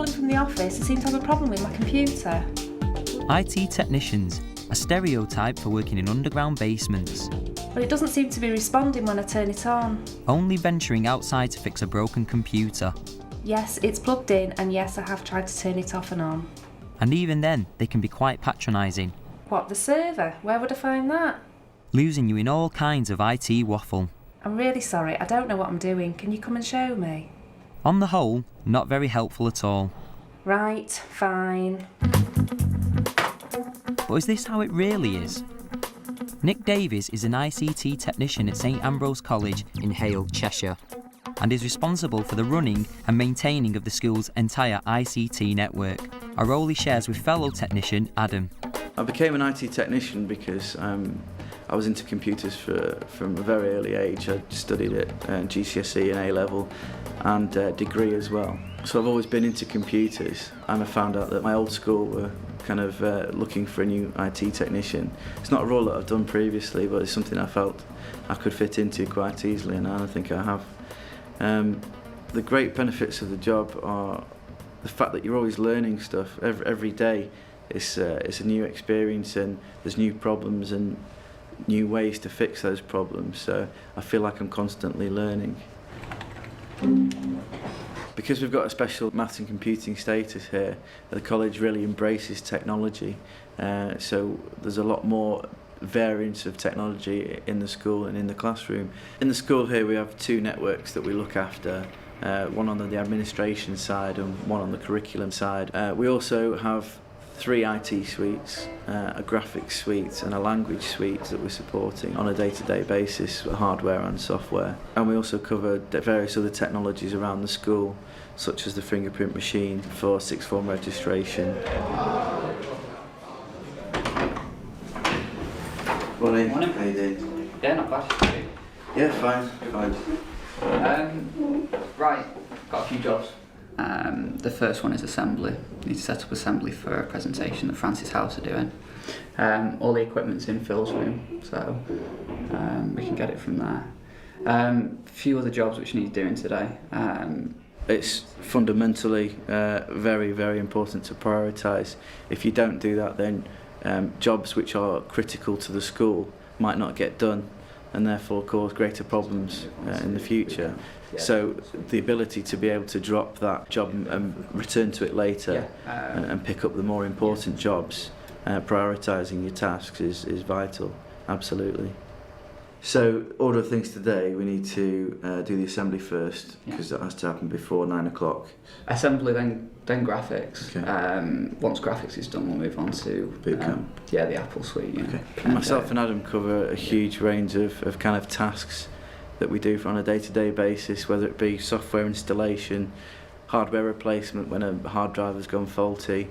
calling from the office. I seem to have a problem with my computer. IT technicians, a stereotype for working in underground basements. But it doesn't seem to be responding when I turn it on. Only venturing outside to fix a broken computer. Yes, it's plugged in, and yes, I have tried to turn it off and on. And even then, they can be quite patronising. What, the server? Where would I find that? Losing you in all kinds of IT waffle. I'm really sorry, I don't know what I'm doing. Can you come and show me? On the whole, not very helpful at all. Right, fine. But is this how it really is? Nick Davies is an ICT technician at St Ambrose College in Hale, Cheshire, and is responsible for the running and maintaining of the school's entire ICT network, a role he shares with fellow technician Adam. I became an IT technician because I was into computers from a very early age. I studied at GCSE and A-level and degree as well. So I've always been into computers, and I found out that my old school were kind of looking for a new IT technician. It's not a role that I've done previously, but it's something I felt I could fit into quite easily, and I think I have. The great benefits of the job are the fact that you're always learning stuff every day. It's a new experience, and there's new problems and new ways to fix those problems, so I feel like I'm constantly learning. Because we've got a special maths and computing status here, the college really embraces technology, so there's a lot more variance of technology in the school and in the classroom. In the school here we have two networks that we look after, one on the administration side and one on the curriculum side. We also have 3 IT suites, a graphics suite and a language suite that we're supporting on a day-to-day basis, hardware and software. And we also cover various other technologies around the school, such as the fingerprint machine for sixth form registration. Morning. Morning. How you doing? Yeah, not bad. Yeah, fine. Right, got a few jobs. The first one is assembly. Need to set up assembly for a presentation that Francis House are doing. All the equipment's in Phil's room, so we can get it from there. A few other jobs which need doing today. It's fundamentally very, very important to prioritise. If you don't do that, then jobs which are critical to the school might not get done, and therefore cause greater problems in the future. So the ability to be able to drop that job and return to it later and pick up the more important jobs, prioritising your tasks is vital, absolutely. So, order of things today, we need to do the assembly first, because that has to happen before 9 o'clock. Assembly, then graphics. Okay. Once graphics is done, we'll move on to Bootcamp. the Apple suite. Yeah. Okay. And myself and Adam cover a huge range of kind of tasks that we do on a day-to-day basis, whether it be software installation, hardware replacement when a hard drive has gone faulty,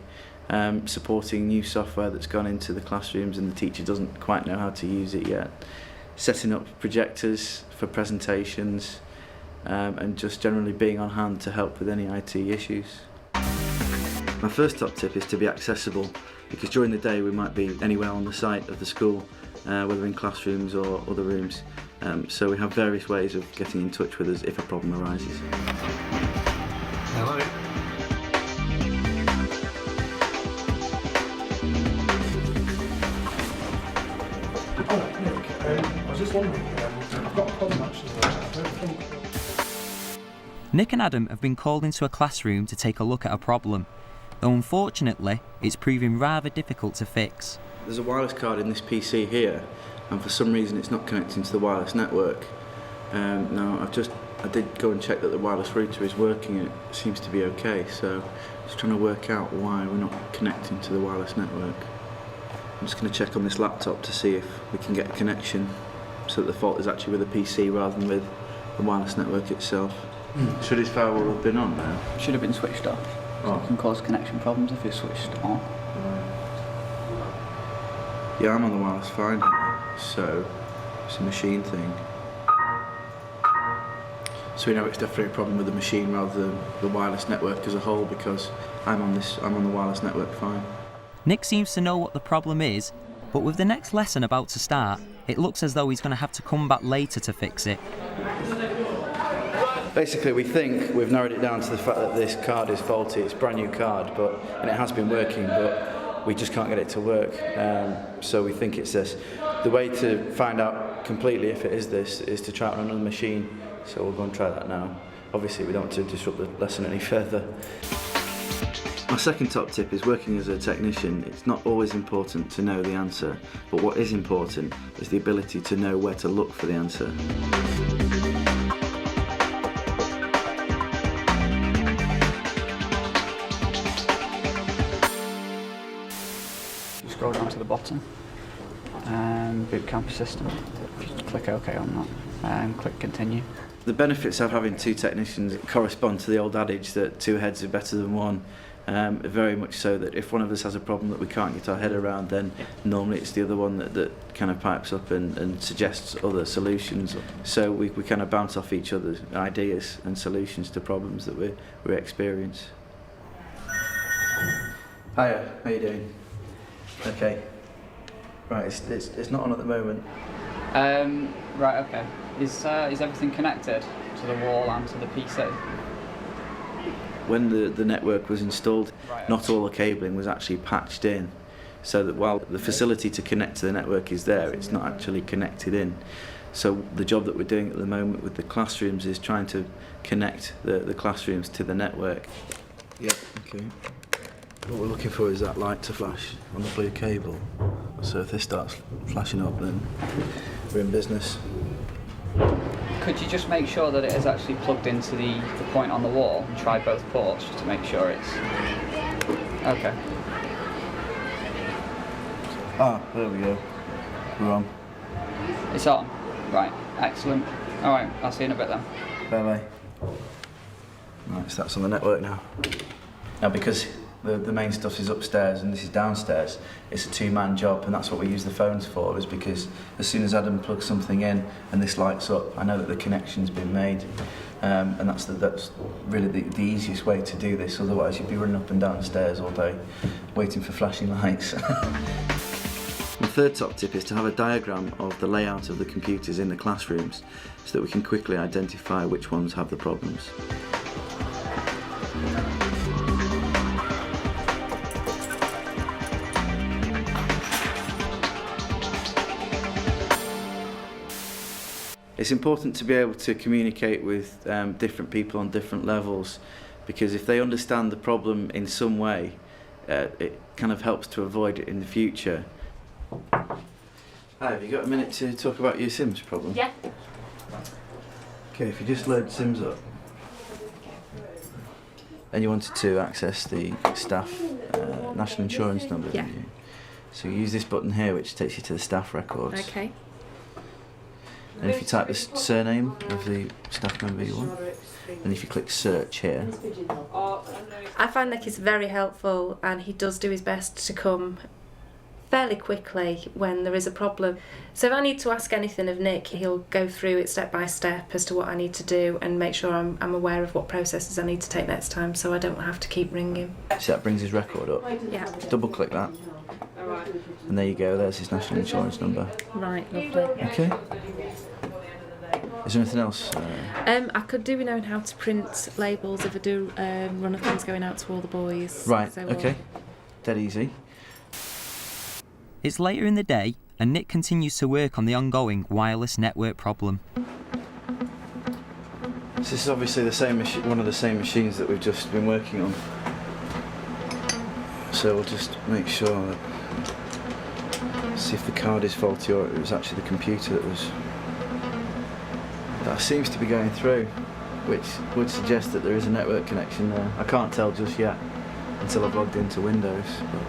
supporting new software that's gone into the classrooms and the teacher doesn't quite know how to use it yet, setting up projectors for presentations, and just generally being on hand to help with any IT issues. My first top tip is to be accessible, because during the day we might be anywhere on the site of the school, whether in classrooms or other rooms. So we have various ways of getting in touch with us if a problem arises. Hello. Oh, Nick, I was just wondering, I've got a problem actually. I don't think... Nick and Adam have been called into a classroom to take a look at a problem, though unfortunately it's proving rather difficult to fix. There's a wireless card in this PC here, and for some reason it's not connecting to the wireless network. Now I did go and check that the wireless router is working and it seems to be okay, so just trying to work out why we're not connecting to the wireless network. I'm just going to check on this laptop to see if we can get a connection so that the fault is actually with the PC rather than with the wireless network itself. Should his firewall have been on now? Should have been switched off. So it can cause connection problems if it's switched on. Yeah, I'm on the wireless fine here, so it's a machine thing. So we know it's definitely a problem with the machine rather than the wireless network as a whole, because I'm on the wireless network fine. Nick seems to know what the problem is, but with the next lesson about to start, it looks as though he's going to have to come back later to fix it. Basically, we think we've narrowed it down to the fact that this card is faulty. It's a brand new card, and it has been working, but we just can't get it to work. So we think it's this. The way to find out completely if it is this is to try it on another machine. So we'll go and try that now. Obviously, we don't want to disrupt the lesson any further. My second top tip is working as a technician. It's not always important to know the answer, but what is important is the ability to know where to look for the answer. Scroll down to the bottom, boot camp system. If you click OK on that and click continue. The benefits of having two technicians correspond to the old adage that two heads are better than one. Very much so that if one of us has a problem that we can't get our head around, then normally it's the other one that kind of pipes up and suggests other solutions. So we kind of bounce off each other's ideas and solutions to problems that we experience. Hiya, how you doing? Okay. Right, it's not on at the moment. Right, okay. Is everything connected to the wall and to the PC? When the network was installed, Right. not all the cabling was actually patched in, so that while the facility to connect to the network is there, it's not actually connected in. So the job that we're doing at the moment with the classrooms is trying to connect the classrooms to the network. Yeah, okay. What we're looking for is that light to flash on the blue cable. So if this starts flashing up, then we're in business. Could you just make sure that it is actually plugged into the point on the wall and try both ports just to make sure it's... Okay. Ah, there we go. We're on. It's on? Right, excellent. Alright, I'll see you in a bit then. Bye-bye. Right, so that's on the network now. Now, because the main stuff is upstairs and this is downstairs, it's a two-man job, and that's what we use the phones for, is because as soon as Adam plugs something in and this lights up, I know that the connection's been made, and that's really the easiest way to do this. Otherwise you'd be running up and down the stairs all day waiting for flashing lights. My third top tip is to have a diagram of the layout of the computers in the classrooms so that we can quickly identify which ones have the problems. It's important to be able to communicate with different people on different levels, because if they understand the problem in some way, it kind of helps to avoid it in the future. Hi, have you got a minute to talk about your Sims problem? Yeah. Okay, if you just load Sims up. And you wanted to access the staff national insurance number, Yeah. didn't you? So you use this button here, which takes you to the staff records. Okay. And if you type the surname of the staff member you want, and if you click search here, I find Nick is very helpful, and he does do his best to come fairly quickly when there is a problem. So if I need to ask anything of Nick, he'll go through it step by step as to what I need to do and make sure I'm aware of what processes I need to take next time, so I don't have to keep ringing. so that brings his record up. Yeah. Double click that, and there you go, there's his national insurance number. Right, lovely. Okay. Is there anything else? I could do with knowing how to print labels if I do run of things going out to all the boys. Right, So, okay. Dead easy. It's later in the day, and Nick continues to work on the ongoing wireless network problem. This is obviously the same one of the same machines that we've just been working on. So we'll just make sure that, see if the card is faulty or it was actually the computer that seems to be going through, which would suggest that there is a network connection there. I can't tell just yet until I've logged into Windows, but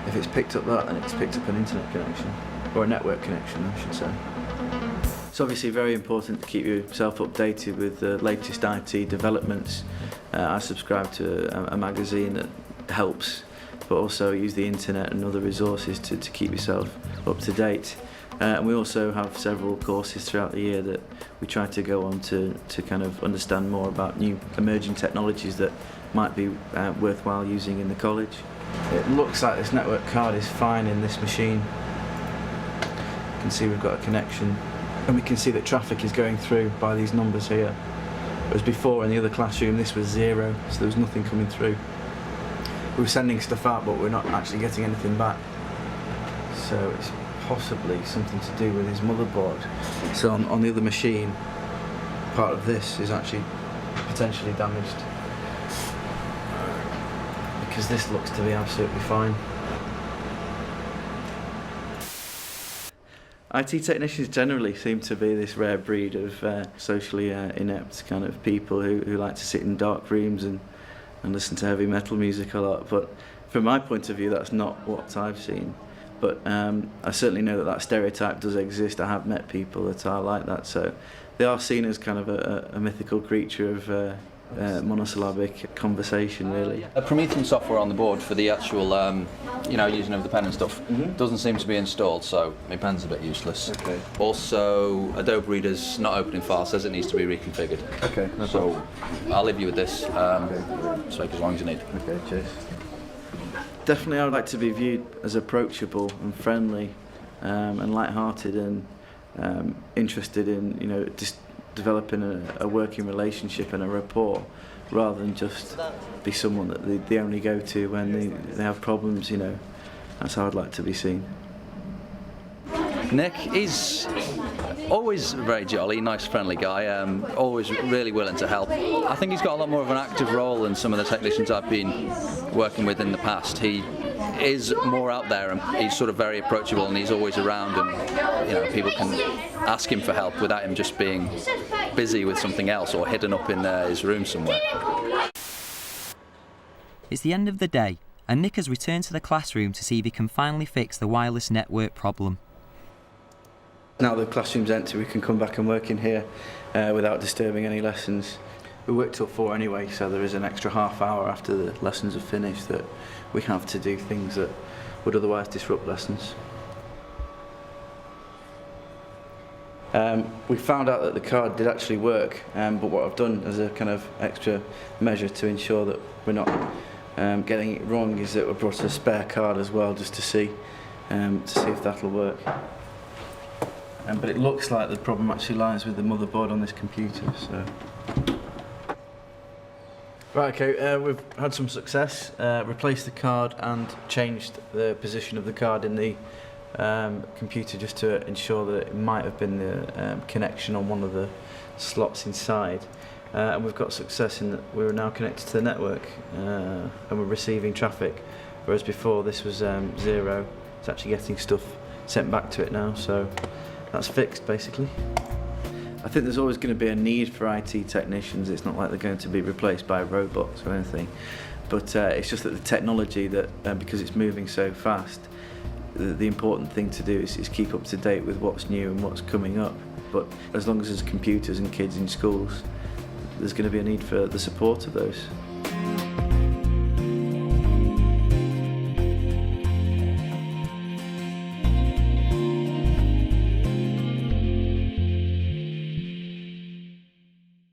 if it's picked up that, then it's picked up an internet connection, or a network connection I should say. It's obviously very important to keep yourself updated with the latest IT developments. I subscribe to a magazine that helps, but also use the internet and other resources to keep yourself up to date. And we also have several courses throughout the year that we try to go on to kind of understand more about new emerging technologies that might be worthwhile using in the college. It looks like this network card is fine in this machine. You can see we've got a connection, and we can see that traffic is going through by these numbers here. Whereas before in the other classroom this was 0, so there was nothing coming through. We were sending stuff out but we're not actually getting anything back. So it's possibly something to do with his motherboard. So on the other machine, part of this is actually potentially damaged. Because this looks to be absolutely fine. IT technicians generally seem to be this rare breed of socially inept kind of people who like to sit in dark rooms and listen to heavy metal music a lot. But from my point of view, that's not what I've seen. But I certainly know that stereotype does exist. I have met people that are like that. So they are seen as kind of a mythical creature of monosyllabic conversation, really. A Promethean software on the board for the actual, using of the pen and stuff doesn't seem to be installed, so my pen's a bit useless. Okay. Also, Adobe Reader's not opening file, says it needs to be reconfigured. Okay. So I'll leave you with this. So as long as you need. Okay. Cheers. Definitely, I would like to be viewed as approachable and friendly, and light-hearted and interested in, just developing a working relationship and a rapport, rather than just be someone that they only go to when they have problems. That's how I'd like to be seen. Nick is always a very jolly, nice, friendly guy, always really willing to help. I think he's got a lot more of an active role than some of the technicians I've been working with in the past. He is more out there and he's sort of very approachable and he's always around, and people can ask him for help without him just being busy with something else or hidden up in his room somewhere. It's the end of the day and Nick has returned to the classroom to see if he can finally fix the wireless network problem. Now the classroom's empty, we can come back and work in here without disturbing any lessons. We work till 4 anyway, so there is an extra half hour after the lessons are finished that we have to do things that would otherwise disrupt lessons. We found out that the card did actually work, but what I've done as a kind of extra measure to ensure that we're not getting it wrong is that we brought a spare card as well, just to see if that'll work. But it looks like the problem actually lies with the motherboard on this computer. So. Right, okay, we've had some success. Replaced the card and changed the position of the card in the computer just to ensure that it might have been the connection on one of the slots inside. And we've got success in that we're now connected to the network and we're receiving traffic, whereas before this was 0. It's actually getting stuff sent back to it now, so that's fixed basically. I think there's always going to be a need for IT technicians. It's not like they're going to be replaced by robots or anything, but it's just that the technology that because it's moving so fast, the important thing to do is keep up to date with what's new and what's coming up. But as long as there's computers and kids in schools, there's going to be a need for the support of those.